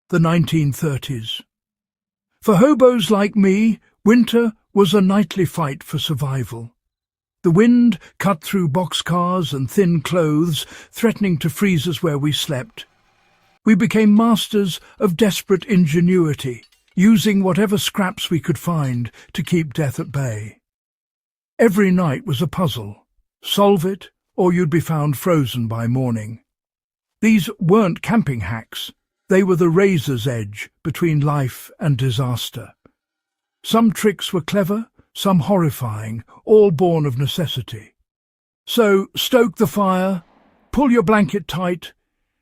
the 1930s. For hobos like me, winter was a nightly fight for survival. The wind cut through boxcars and thin clothes, threatening to freeze us where we slept. We became masters of desperate ingenuity, using whatever scraps we could find to keep death at bay. Every night was a puzzle. Solve it, or you'd be found frozen by morning. These weren't camping hacks. They were the razor's edge between life and disaster. Some tricks were clever, some horrifying, all born of necessity. So stoke the fire, pull your blanket tight,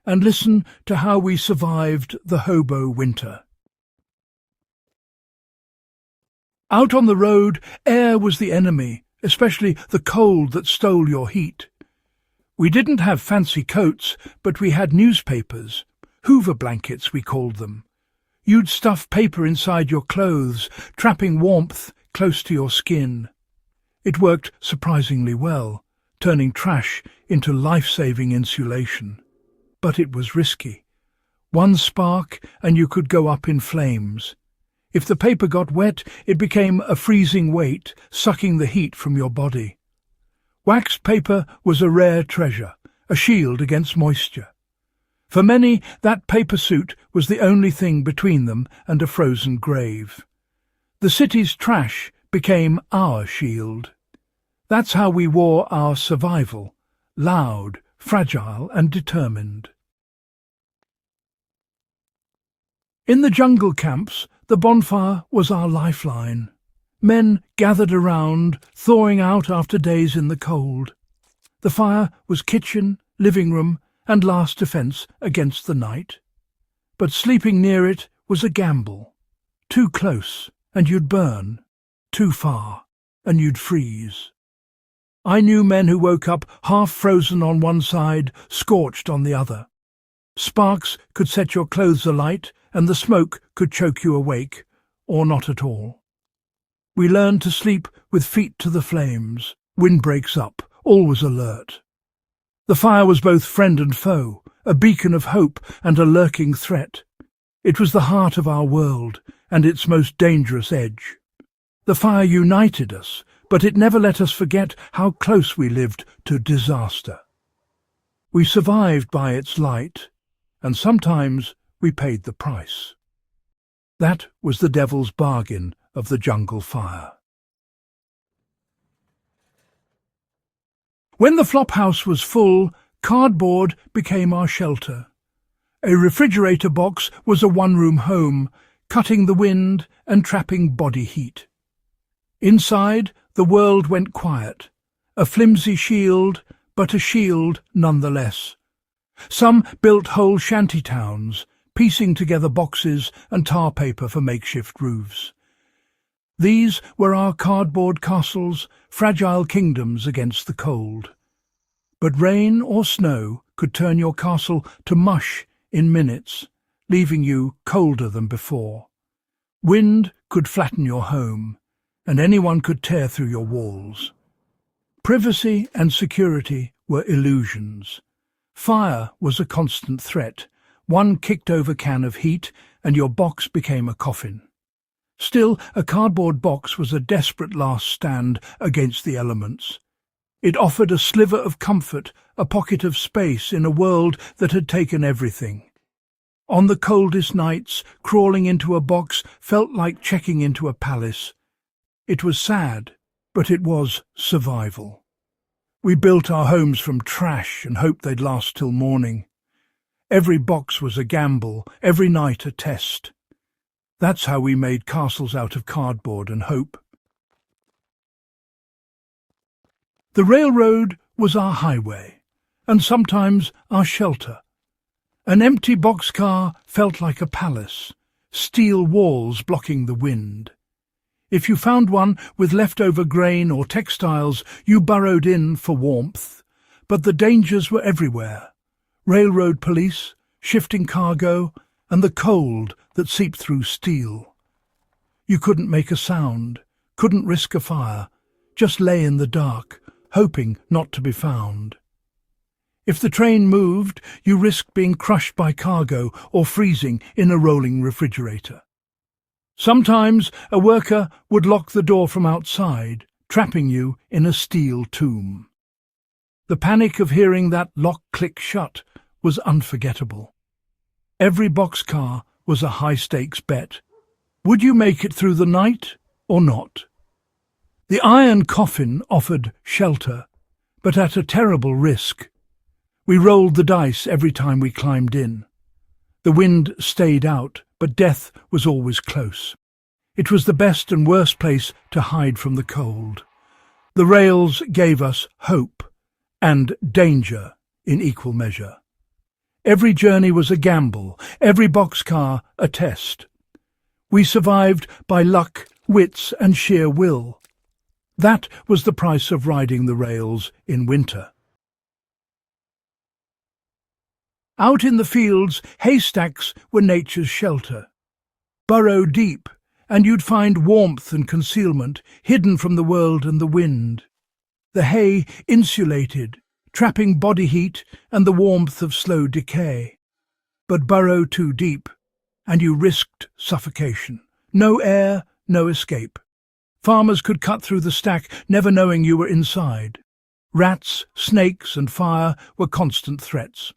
and listen to how we survived the hobo winter. Out on the road, air was the enemy, especially the cold that stole your heat. We didn't have fancy coats, but we had newspapers. Hoover blankets, we called them. You'd stuff paper inside your clothes, trapping warmth close to your skin. It worked surprisingly well, turning trash into life-saving insulation. But it was risky. One spark and you could go up in flames. If the paper got wet, it became a freezing weight, sucking the heat from your body. Wax paper was a rare treasure, a shield against moisture. For many, that paper suit was the only thing between them and a frozen grave. The city's trash became our shield. That's how we wore our survival, loud, fragile and determined. In the jungle camps, the bonfire was our lifeline. Men gathered around, thawing out after days in the cold. The fire was kitchen, living room, and last defence against the night. But sleeping near it was a gamble. Too close, and you'd burn. Too far, and you'd freeze. I knew men who woke up half frozen on one side, scorched on the other. Sparks could set your clothes alight, and the smoke could choke you awake, or not at all. We learned to sleep with feet to the flames, windbreaks up, always alert. The fire was both friend and foe, a beacon of hope and a lurking threat. It was the heart of our world, and its most dangerous edge. The fire united us, but it never let us forget how close we lived to disaster. We survived by its light, and sometimes we paid the price. That was the devil's bargain of the jungle fire. When the flophouse was full, cardboard became our shelter. A refrigerator box was a one-room home, cutting the wind and trapping body heat. Inside, the world went quiet, a flimsy shield, but a shield nonetheless. Some built whole shanty towns, piecing together boxes and tar paper for makeshift roofs. These were our cardboard castles, fragile kingdoms against the cold. But rain or snow could turn your castle to mush in minutes, leaving you colder than before. Wind could flatten your home, and anyone could tear through your walls. Privacy and security were illusions. Fire was a constant threat. One kicked-over can of heat, and your box became a coffin. Still, a cardboard box was a desperate last stand against the elements. It offered a sliver of comfort, a pocket of space in a world that had taken everything. On the coldest nights, crawling into a box felt like checking into a palace. It was sad, but it was survival. We built our homes from trash and hoped they'd last till morning. Every box was a gamble, every night a test. That's how we made castles out of cardboard and hope. The railroad was our highway, and sometimes our shelter. An empty boxcar felt like a palace, steel walls blocking the wind. If you found one with leftover grain or textiles, you burrowed in for warmth. But the dangers were everywhere. Railroad police, shifting cargo, and the cold that seeped through steel. You couldn't make a sound, couldn't risk a fire, just lay in the dark, hoping not to be found. If the train moved, you risked being crushed by cargo or freezing in a rolling refrigerator. Sometimes a worker would lock the door from outside, trapping you in a steel tomb. The panic of hearing that lock click shut was unforgettable. Every boxcar was a high-stakes bet. Would you make it through the night or not? The iron coffin offered shelter, but at a terrible risk. We rolled the dice every time we climbed in. The wind stayed out, but death was always close. It was the best and worst place to hide from the cold. The rails gave us hope and danger in equal measure. Every journey was a gamble, every boxcar a test. We survived by luck, wits, and sheer will. That was the price of riding the rails in winter. Out in the fields, haystacks were nature's shelter. Burrow deep, and you'd find warmth and concealment, hidden from the world and the wind. The hay insulated, trapping body heat and the warmth of slow decay. But burrow too deep, and you risked suffocation. No air, no escape. Farmers could cut through the stack, never knowing you were inside. Rats, snakes, and fire were constant threats.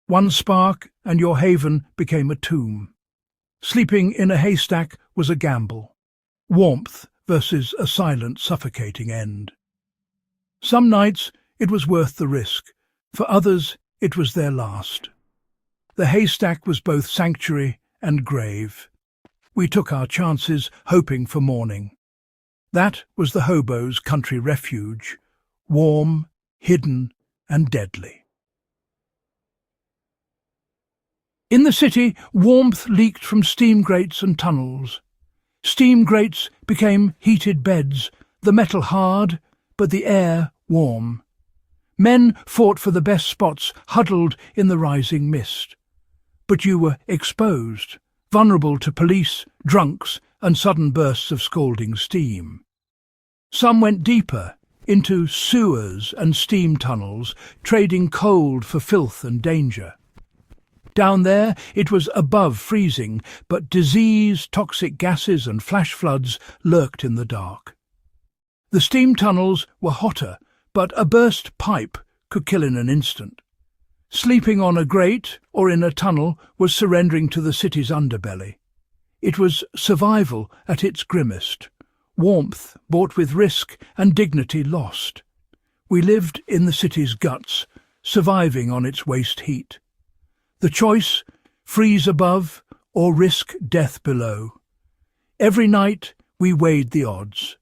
One spark, and your haven became a tomb. Sleeping in a haystack was a gamble. Warmth versus a silent, suffocating end. Some nights it was worth the risk. For others, it was their last. The haystack was both sanctuary and grave. We took our chances, hoping for morning. That was the hobo's country refuge, warm, hidden, and deadly. In the city, warmth leaked from steam grates and tunnels. Steam grates became heated beds, the metal hard, but the air warm. Men fought for the best spots, huddled in the rising mist. But you were exposed, vulnerable to police, drunks, and sudden bursts of scalding steam. Some went deeper, into sewers and steam tunnels, trading cold for filth and danger. Down there it was above freezing, but disease, toxic gases and flash floods lurked in the dark. The steam tunnels were hotter, but a burst pipe could kill in an instant. Sleeping on a grate or in a tunnel was surrendering to the city's underbelly. It was survival at its grimmest, warmth bought with risk and dignity lost. We lived in the city's guts, surviving on its waste heat. The choice, freeze above or risk death below. Every night we weighed the odds.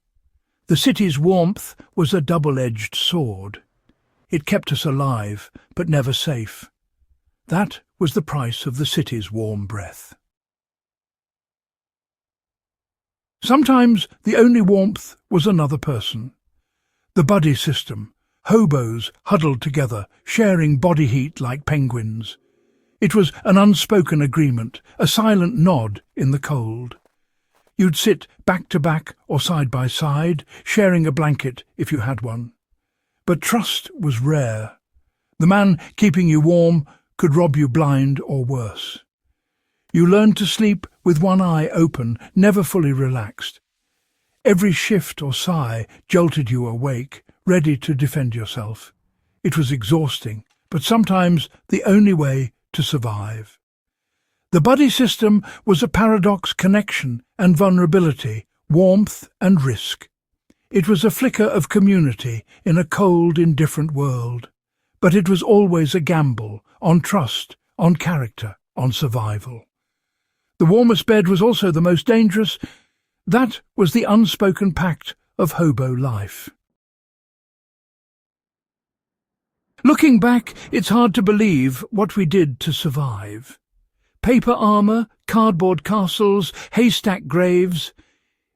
The city's warmth was a double-edged sword. It kept us alive, but never safe. That was the price of the city's warm breath. Sometimes the only warmth was another person. The buddy system, hobos huddled together, sharing body heat like penguins. It was an unspoken agreement, a silent nod in the cold. You'd sit back to back or side by side, sharing a blanket if you had one. But trust was rare. The man keeping you warm could rob you blind or worse. You learned to sleep with one eye open, never fully relaxed. Every shift or sigh jolted you awake, ready to defend yourself. It was exhausting, but sometimes the only way to survive. The buddy system was a paradox: connection and vulnerability, warmth and risk. It was a flicker of community in a cold, indifferent world. But it was always a gamble, on trust, on character, on survival. The warmest bed was also the most dangerous. That was the unspoken pact of hobo life. Looking back, it's hard to believe what we did to survive. Paper armour, cardboard castles, haystack graves.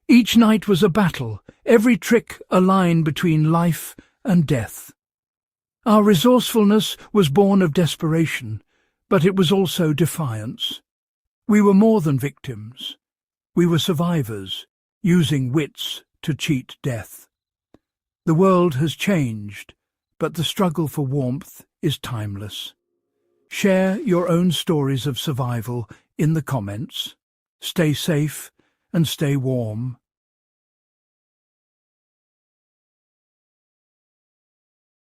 Each night was a battle, every trick a line between life and death. Our resourcefulness was born of desperation, but it was also defiance. We were more than victims. We were survivors, using wits to cheat death. The world has changed, but the struggle for warmth is timeless. Share your own stories of survival in the comments. Stay safe and stay warm.